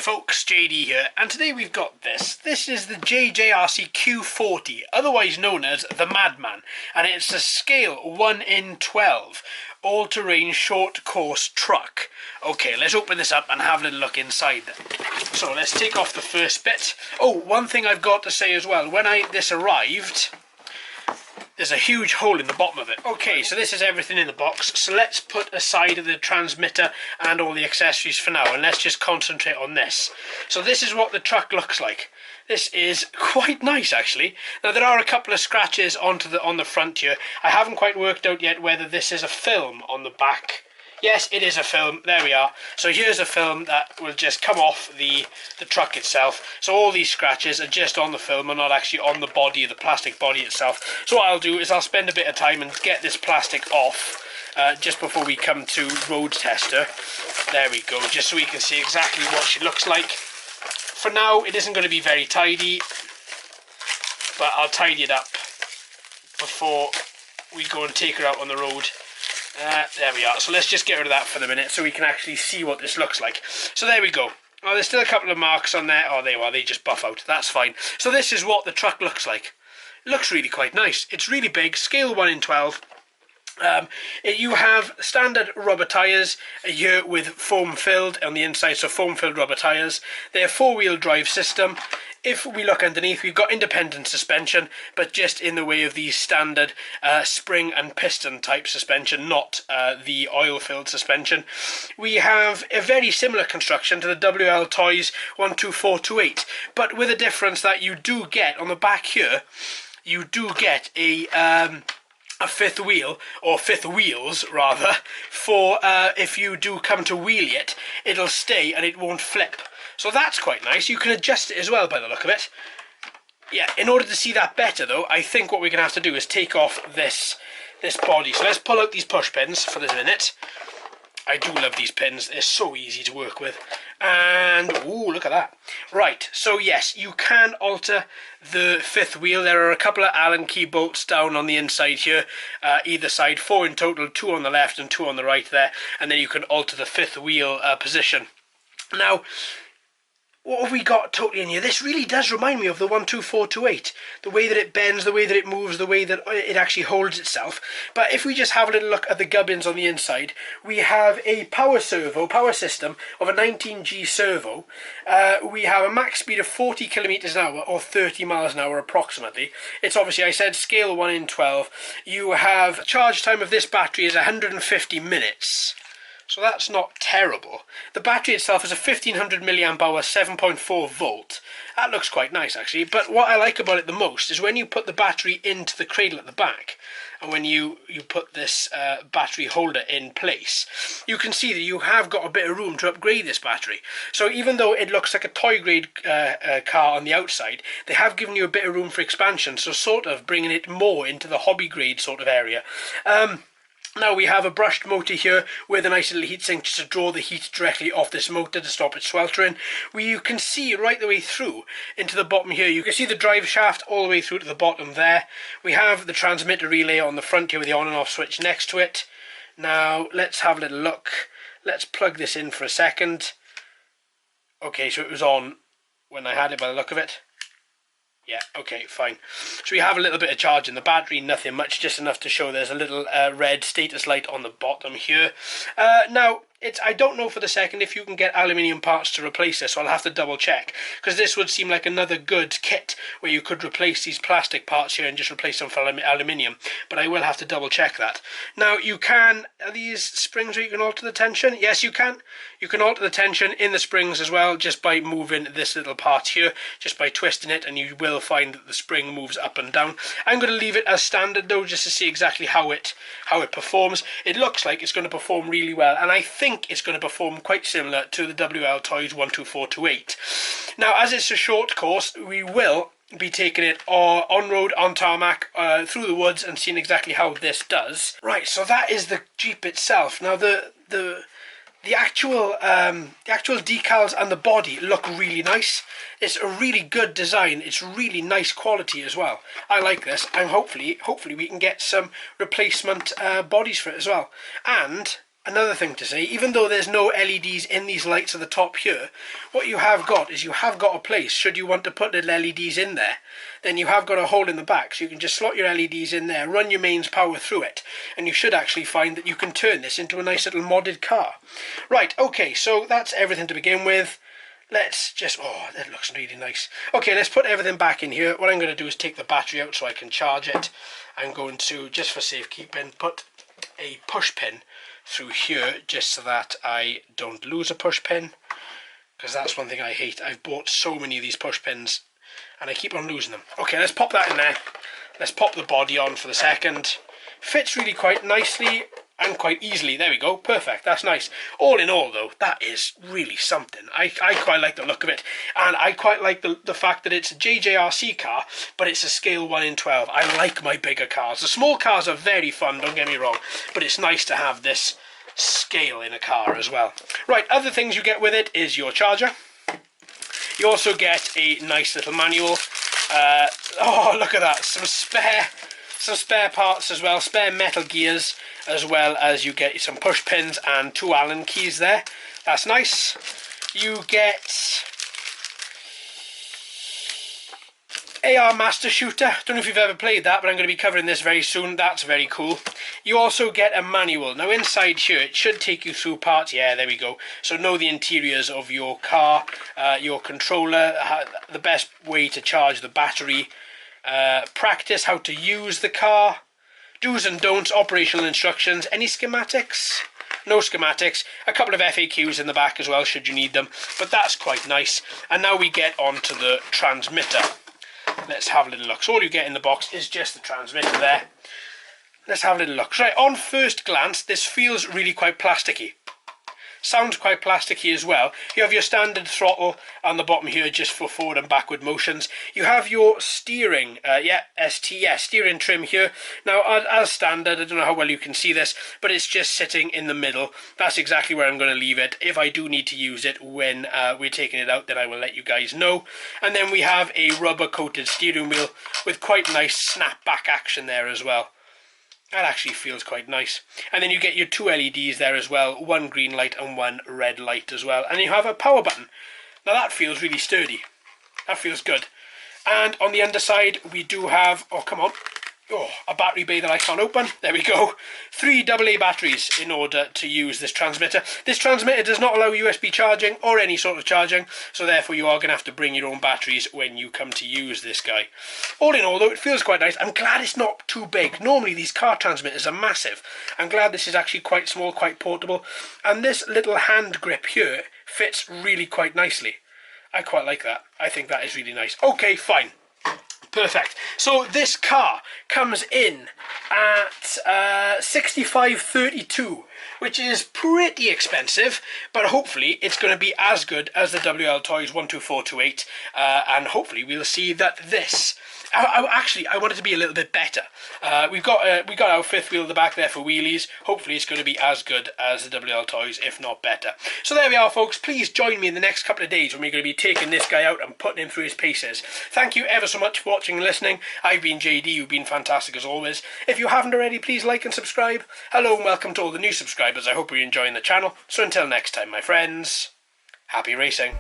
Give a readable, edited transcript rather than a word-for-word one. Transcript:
folks, JD here, and today we've got this. This is the JJRC Q40, otherwise known as the Mad Man, and it's a scale 1 in 12, all-terrain short course truck. Okay, let's open this up and have a little look inside then. So let's take off the first bit. Oh, one thing I've got to say as well, when this arrived, there's a huge hole in the bottom of it. Okay, so this is everything in the box. So let's put aside the transmitter and all the accessories for now, and let's just concentrate on this. So this is what the truck looks like. This is quite nice, actually. Now there are a couple of scratches on the front here. I haven't quite worked out yet whether this is a film on the back. Yes, it is a film. There we are. So here's a film that will just come off the truck itself. So all these scratches are just on the film and not actually on the body, the plastic body itself. So what I'll do is I'll spend a bit of time and get this plastic off just before we come to road tester. There we go, just so we can see exactly what she looks like. For now, it isn't going to be very tidy, but I'll tidy it up before we go and take her out on the road. There we are. So let's just get rid of that for the minute so we can actually see what this looks like. So there we go. Oh, there's still a couple of marks on there. Oh, there you are. They just buff out. That's fine. So this is what the truck looks like. It looks really quite nice. It's really big. Scale 1 in 12. You have standard rubber tyres here with foam filled on the inside, so foam filled rubber tyres. They're 4-wheel drive system. If we look underneath, we've got independent suspension, but just in the way of the standard spring and piston type suspension, not the oil filled suspension. We have a very similar construction to the WLToys 12428, but with a difference that you do get on the back here. You do get a fifth wheel, or fifth wheels rather, for if you do come to wheel it, it'll stay and it won't flip. So that's quite nice. You can adjust it as well by the look of it. Yeah, in order to see that better though, I think what we're going to have to do is take off this body. So let's pull out these push pins for this minute. I do love these pins, they're so easy to work with. And, ooh, look at that. Right, so yes, you can alter the fifth wheel. There are a couple of Allen key bolts down on the inside here, either side, 4 in total, 2 on the left and 2 on the right there. And then you can alter the fifth wheel position. Now, what have we got totally in here? This really does remind me of the 12428. The way that it bends, the way that it moves, the way that it actually holds itself. But if we just have a little look at the gubbins on the inside, we have a power system of a 19G servo. We have a max speed of 40 kilometers an hour, or 30 miles an hour approximately. It's obviously, I said, scale 1 in 12. You have charge time of this battery is 150 minutes. So that's not terrible. The battery itself is a 1500 milliamp hour 7.4 volt. That looks quite nice actually, but what I like about it the most is when you put the battery into the cradle at the back, and when you put this battery holder in place, you can see that you have got a bit of room to upgrade this battery. So even though it looks like a toy grade car on the outside, they have given you a bit of room for expansion, so sort of bringing it more into the hobby grade sort of area. Now we have a brushed motor here with a nice little heatsink just to draw the heat directly off this motor to stop it sweltering. You can see right the way through into the bottom here. You can see the drive shaft all the way through to the bottom there. We have the transmitter relay on the front here with the on and off switch next to it. Now let's have a little look. Let's plug this in for a second. Okay, so it was on when I had it by the look of it. Yeah, okay, fine. So we have a little bit of charge in the battery, nothing much, just enough to show there's a little red status light on the bottom here. Now, I don't know for the second if you can get aluminium parts to replace this, so I'll have to double check, because this would seem like another good kit where you could replace these plastic parts here and just replace them for aluminium, but I will have to double check that. Now you can, are these springs where you can alter the tension? Yes, you can. You can alter the tension in the springs as well, just by moving this little part here, just by twisting it, and you will find that the spring moves up and down. I'm going to leave it as standard though, just to see exactly how it performs. It looks like it's going to perform really well, and I think it's going to perform quite similar to the WLToys 12428. Now, as it's a short course, we will be taking it on-road, on tarmac, through the woods, and seeing exactly how this does. Right, so that is the Jeep itself. Now, the actual decals and the body look really nice. It's a really good design. It's really nice quality as well. I like this, and hopefully we can get some replacement bodies for it as well. And another thing to say, even though there's no LEDs in these lights at the top here, what you have got is you have got a place, should you want to put little LEDs in there, then you have got a hole in the back, so you can just slot your LEDs in there, run your mains power through it, and you should actually find that you can turn this into a nice little modded car. Right, okay, so that's everything to begin with. Let's just, oh, that looks really nice. Okay, let's put everything back in here. What I'm going to do is take the battery out so I can charge it. I'm going to, just for safekeeping, put a push pin through here just so that I don't lose a push pin, because that's one thing I hate. I've bought so many of these push pins and I keep on losing them. Okay, let's pop that in there. Let's pop the body on for the second. Fits really quite nicely and quite easily. There we go, perfect, that's nice. All in all though, that is really something. I quite like the look of it, and I quite like the fact that it's a JJRC car, but it's a scale 1 in 12. I like my bigger cars. The small cars are very fun, don't get me wrong, but it's nice to have this scale in a car as well. Right, other things you get with it is your charger. You also get a nice little manual. Oh, look at that, some spare parts as well, spare metal gears, as well as you get some push pins and 2 Allen keys there. That's nice. You get AR Master Shooter. Don't know if you've ever played that, but I'm going to be covering this very soon. That's very cool. You also get a manual. Now inside here, it should take you through parts. Yeah, there we go. So know the interiors of your car, your controller, the best way to charge the battery, practice how to use the car, do's and don'ts, operational instructions, any schematics? No schematics, a couple of FAQs in the back as well should you need them, but that's quite nice. And now we get on to the transmitter. Let's have a little look. So all you get in the box is just the transmitter there. Let's have a little look. Right, on first glance, this feels really quite plasticky. Sounds quite plasticky as well. You have your standard throttle on the bottom here just for forward and backward motions. You have your steering, steering trim here. Now, as standard, I don't know how well you can see this, but it's just sitting in the middle. That's exactly where I'm going to leave it. If I do need to use it when we're taking it out, then I will let you guys know. And then we have a rubber-coated steering wheel with quite nice snap-back action there as well. That actually feels quite nice. And then you get your 2 LEDs there as well, 1 green light and 1 red light as well. And you have a power button. Now that feels really sturdy. That feels good. And on the underside we do have, oh come on, a battery bay that I can't open. There we go. 3 AA batteries in order to use this transmitter. This transmitter does not allow USB charging or any sort of charging, so therefore you are going to have to bring your own batteries when you come to use this guy. All in all though, it feels quite nice. I'm glad it's not too big. Normally these car transmitters are massive. I'm glad this is actually quite small, quite portable. And this little hand grip here fits really quite nicely. I quite like that. I think that is really nice. Okay, fine. Perfect. So this car comes in at 6532, which is pretty expensive, but hopefully it's going to be as good as the WLToys 12428, and hopefully we'll see that this. Actually, I want it to be a little bit better. We got our 5th wheel at the back there for wheelies. Hopefully it's going to be as good as the WLToys, if not better. So there we are, folks. Please join me in the next couple of days when we're going to be taking this guy out and putting him through his paces. Thank you ever so much for watching and listening. I've been JD. You've been fantastic as always. If you haven't already, please like and subscribe. Hello and welcome to all the new subscribers. I hope you're enjoying the channel. So until next time, my friends, happy racing.